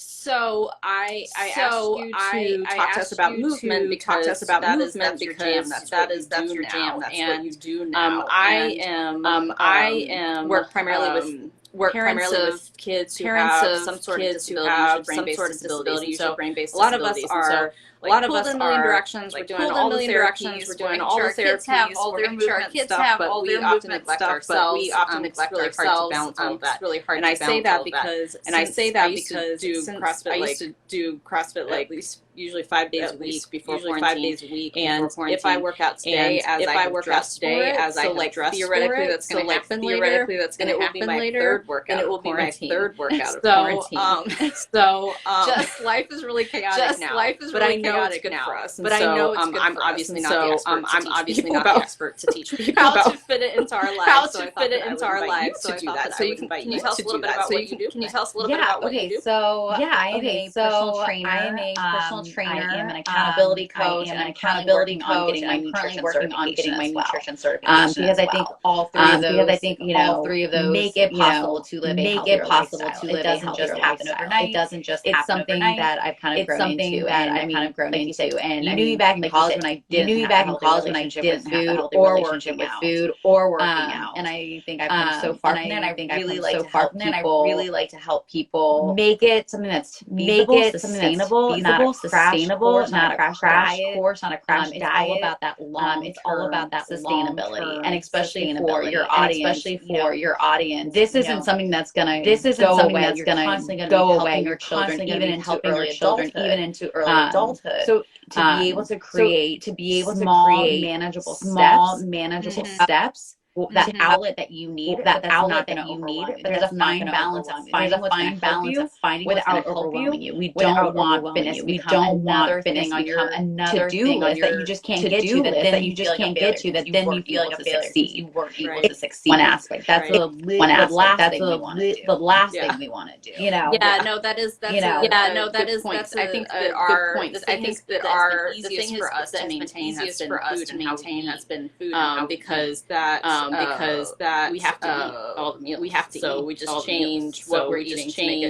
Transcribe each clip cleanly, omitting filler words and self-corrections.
So I asked you to talk to us about movement because that's your jam. That's your jam. That's what you do now. I am work primarily with kids who have some sort of disability, usually brain-based disabilities. And so a lot of us are like pulled in a million directions. We're doing all the therapies. We're making sure our kids have all their movement stuff, but we often neglect ourselves. It's really hard to balance all of that. And I say that because I used to do CrossFit at least usually 5 days a week before quarantine. And if I work out today as I dress for it, theoretically that's going to happen later. And it will be my third workout. It will be my third workout of quarantine. Just life is really chaotic now. But I know it's good for us. But I know it's good for us. I'm obviously not the expert to teach people how about to fit it into our lives. How to fit it into our lives. So I thought that I would invite you to tell us a little bit about what you do? Can you tell us a little bit about what you do? I am a personal trainer. I am an accountability coach. I'm currently working on getting my nutrition certification. Because I think all three of those make it possible to live a healthier lifestyle. It doesn't just happen overnight. It's something that I've kind of grown into. And you knew me back in college when I didn't have a healthy relationship with food or working out. And I think I've come so far from there. And I think really like to help people make it something that's sustainable, not a crash course, not a crash diet. It's all about that long-term sustainability, and especially for your audience. This isn't something that's gonna go away. You're constantly gonna go away. Your children, even into early adulthood. So to be able to create small, manageable steps. That outlet that you need, there's a fine balance of finding without overwhelming you. We don't want fitness. We don't want fitness on your to-do list that you just can't get to, that you just can't get to, that then you feel like a failure. You weren't able to succeed. One aspect. That's the last thing we want to do. The last thing we want to do. That is I think that our the easiest for us to maintain has been food, because we have to eat all the meals. So we just change what we're eating to make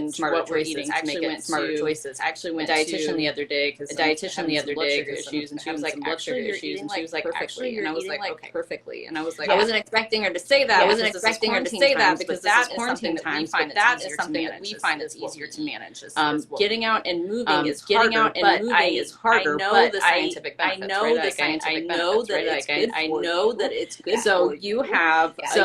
it smarter choices. Actually went to a dietitian the other day because issues, and she was like, actually, and she was like, perfectly. And I was like, okay, perfectly. And I was like, I wasn't expecting her to say that. Because that's quarantine times. But that is something that we find is easier to manage. Getting out and moving is harder. I know the scientific benefits. I know that it's good. So you have a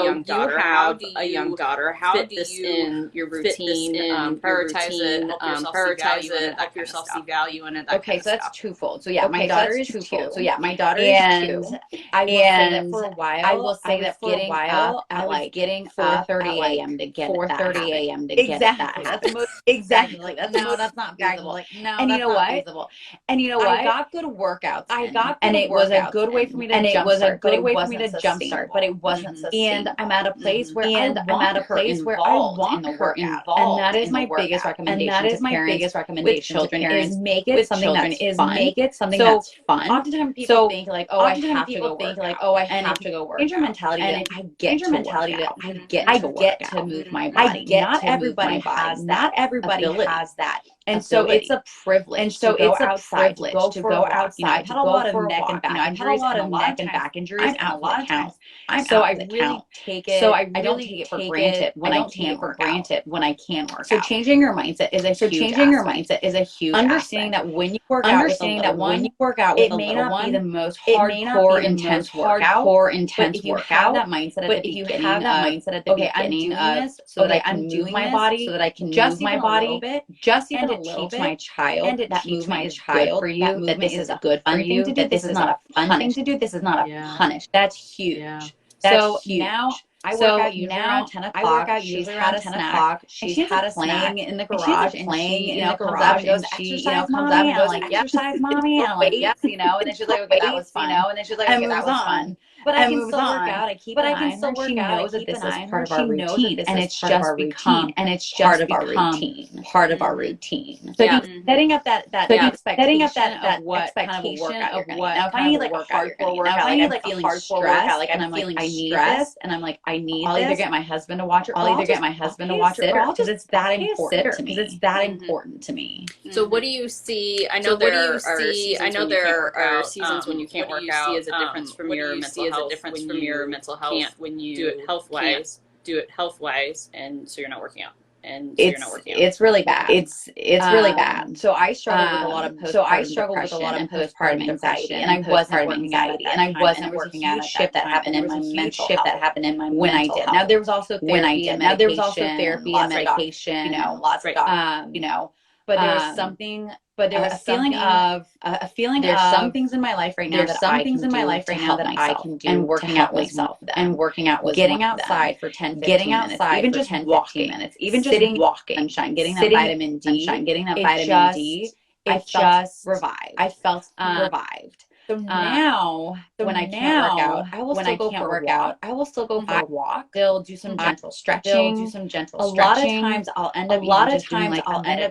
young daughter. How fit this in your routine? Prioritize it. Help yourself see value in it. Okay, so that's twofold. So my daughter is 2. My daughter is 2. I will say that for a while, I was getting 4:30 a.m. to get 4:30 a.m. to get that. Exactly. Like that's not feasible. Like no, and you know what? I got good workouts. And it was a good way for me to jumpstart. But it wasn't sustainable. And I'm at a place where I want her involved. And that is my biggest recommendation with children is make it something that's fun. Oftentimes people think like, oh, I have to go work. Injury mentality, and I get to move my body. Not everybody has that. And so it's a privilege to go outside. I've had a lot of neck and back injuries and a lot of times. I really take it for granted when I can't work out. So changing your mindset is a huge understanding that when you work out, it may not be the most hardcore intense workout. But if you have that mindset at the beginning of, so that I can move my body, a little bit, just even to teach my child that movement is good for you, that this is a good fun thing to do, this is not a fun thing to do, this is not a punish. That's huge. That's huge. Now I work out usually around 10 o'clock. She's had a snack. She's had a playing in the garage, and she comes out and goes, exercise, mommy. And I'm like, exercise, mommy. And I'm like, yes, and then she's like, okay, that was fun. And then she's like, okay, that was fun. but I can still work out. I keep an eye on her. She knows that this is part of our routine, and it's just become part of our routine. Part of our routine. So setting up that expectation of what kind of a workout you're gonna. Now, if I need like a hardcore workout, like I'm feeling stressed, like I'm feeling stressed, and I'm like, I need this. I'll either get my husband to watch it, or because it's that important to me. Because it's that important to me. So what do you see? I know there are seasons when you can't work out. What do you see as a difference from your mental health when you do it health-wise, and so you're not working out? It's really bad. It's really bad. So I struggled with a lot of postpartum anxiety, and I wasn't working out, and I wasn't working out. Shift that happened in my mental health. That happened in my when I did. Now there was also therapy and medication. Lots of but there was something. But there was a feeling of there's some things in my life right now that I can do, and working out myself, and working out was getting outside for 10, 15 minutes, even just 10, 15 minutes, even just walking, sunshine, getting that vitamin D, I felt revived. So now, when I can't work out, I will still go for a walk. Still do some gentle stretching. A lot of times, I'll end up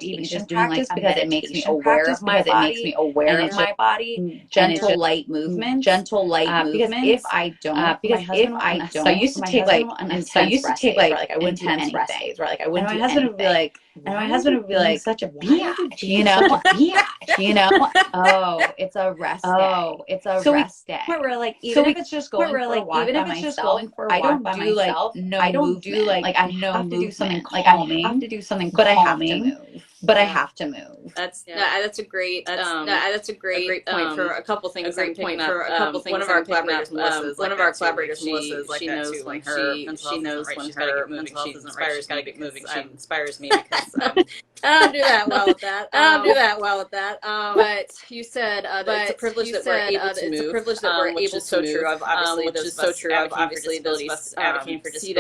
even just doing like a because it makes me aware of my body. Gentle light movement. Because if I don't, so I used to take like I wouldn't do anything. And my husband would be like, such a biatch, Oh, it's a rest day. Rest day. Where like even if it's just going for a walk by myself, I don't do like I have to do something calming, but I have to move. That's a great point for a couple things. One of our collaborators, Melissa, she knows when her mental health isn't right. She's got to get moving. She inspires me because I don't do that well at that. But you said it's a privilege that we're able to move. It's a privilege that we're able to move. Which is so true. Obviously, those of us advocating for disabilities. See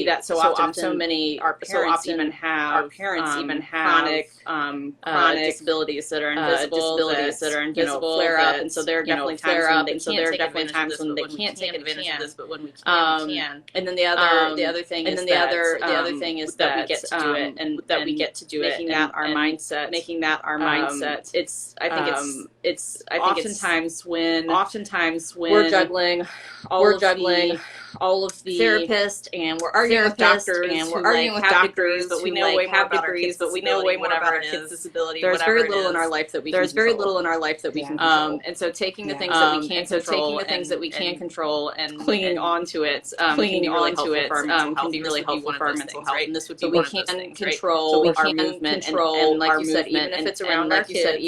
that so often. Our parents even have chronic disabilities that are invisible, flare up, and so there are definitely times when they can't take advantage of this, but when we can, we can. And then the other thing is that we get to do it, and that we get to do it, making that our mindset. It's I think oftentimes when we're juggling all of the therapists, and we're arguing with doctors, but we know way more about our kids' disability. There's very little in our life that we can control. And so taking the things that we can control, and clinging on to it can be really helpful for our mental health. And this would be one of those things, right? So we can control, and like you said, even if it's around our kids,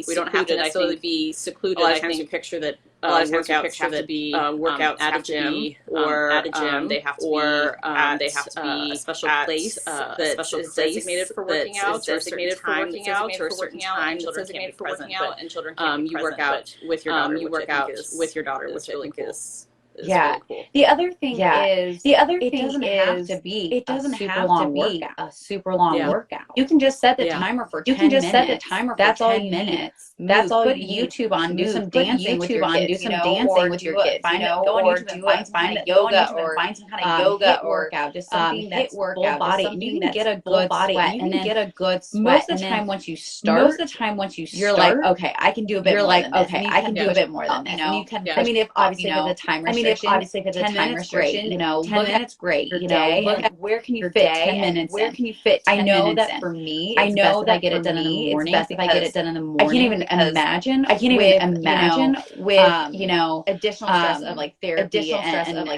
we don't have to necessarily be secluded. A lot of times you picture that workouts have to be at a gym, or they have to be a special place that is designated for working out, or certain times for working out, and children can't be present. You work out with your daughter, which I think is really cool. The other thing is it doesn't have to be a super long workout. You can just set the timer for 10 minutes. That's all you need. That's all you need. Put YouTube on, do some dancing with your kids. Go on YouTube and find a yoga, or find some kind of yoga workout, just something that's full body, and you can get a good sweat. And then most of the time once you start, you're like, okay, I can do a bit more than this. I can do a bit more than this. I mean, if obviously with the time restriction, 10 minutes great. 10 minutes great. Look at where can you fit 10 minutes. Where can you fit 10 minutes? I know that for me, I get it done in the morning. I can't even imagine with additional stress of like therapy and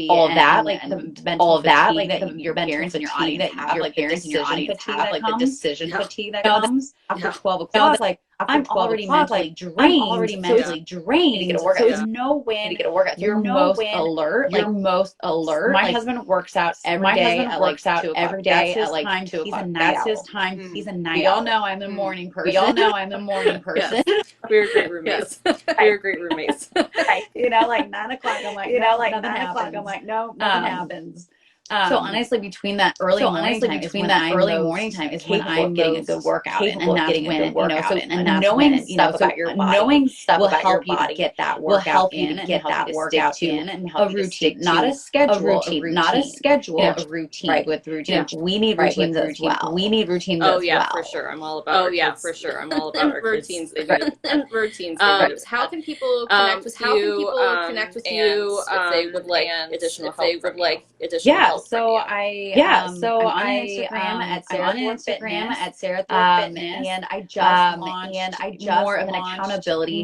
all of that, like the mental fatigue that your parents and your audience have, like the decision fatigue that comes after 12 o'clock. It's like I'm already mentally drained. So there's no way to get a workout. You're most alert. My husband works out every day at like 2 o'clock. That's his time. He's a night owl. We all know I'm the morning person. Yes. We're great roommates. Like 9 o'clock, I'm like, nothing happens. No, nothing happens. So honestly, between that early morning time is when I'm getting a good workout in, and that's when, and that's when, stuff about your body, knowing stuff will about your help you to body get that will workout help you in to and get help that you to workout stick to in and a help you to routine, stick not to a schedule, not a schedule, a a routine. Right, with routine. We need routines as well. We need routines Oh as yeah, well. for sure. I'm all about. For sure. I'm all about our routines. Kids. They do routines. how can people connect with how you? can people connect with you if they would like additional if they help would from like you? additional Yeah, help so from you? I'm on Instagram at Sarah Thor Fitness, and I just launched more of an accountability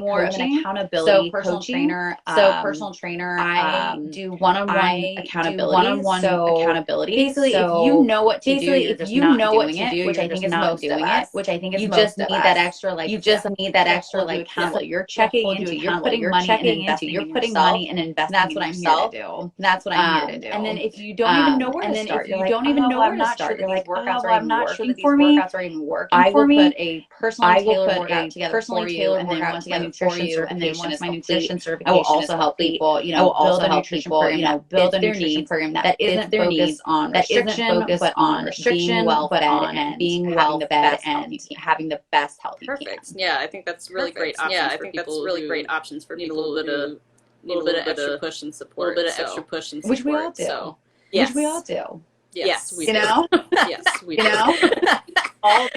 coaching. so Personal trainer. I do I one-on-one do accountability. one-on-one accountability. Basically, if So you know what to do, basically, you're if just you not know what doing to it, do, which I you're think just is not most of doing us. it, which I think is You most just of need us. that extra, You just need that extra hold you accountable. You're You're checking into. You're putting money and investing you're in putting yourself. money and investing That's in what I'm here yourself. to do. That's what I'm here to do. And then if you don't even know where And to then start, if you're you like, don't even know I'm where to not start, sure you're that these like, workouts are I'm even not sure working that these for me. workouts are even working I for will me. put a personally tailored workout together personally for you, tailored and then workout once my together for nutrition you, and then certification once is my complete, nutrition I will certification is also help complete, people, I will build also a help nutrition people, program that build fits a their nutrition needs, program that fits isn't their focused needs, on that isn't restriction, focused but on on restriction, being well but fed on and being having well the fed best health you and can. having the best health you can. Perfect. Yeah, I think that's really great options. Yeah, I for think that's people really who great options for need people a little bit of need a little bit extra of push and a support. little bit of extra push and support. Which we all do. So Yes. Which we all do. Yes, we You do. know? Yes, we You do. know? All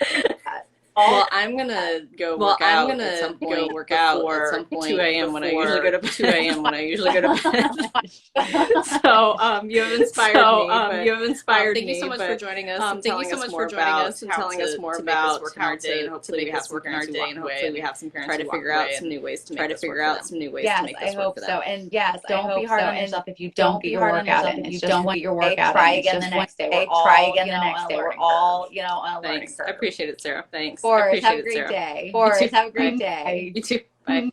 Well, I'm gonna go work out at some point before 2 a.m. when I usually go to bed. 2 a.m. when I usually go to bed. So you have inspired me. You have inspired thank me. you so much for joining us. And Thank you so much for joining us and telling us more about work in our day, and how hopefully we have some work in our parents who day, walk and away hopefully we have some parents try to who walk figure away out some and new ways to try make to this work figure for out them. some new ways Yes, to make I this work hope for so. them. And yes, Don't be hard on yourself if you don't get your workout in. if you It's just don't one get your day. workout Try in. again It's the just next day. one We're try all, again the next on a day. We're learning all, curve. on a learning Thanks. I curve. appreciate it, Sarah. Thanks. Of course. Appreciate Have a it, great Sarah. day. Of course. Have a great Bye. day. You too. Bye.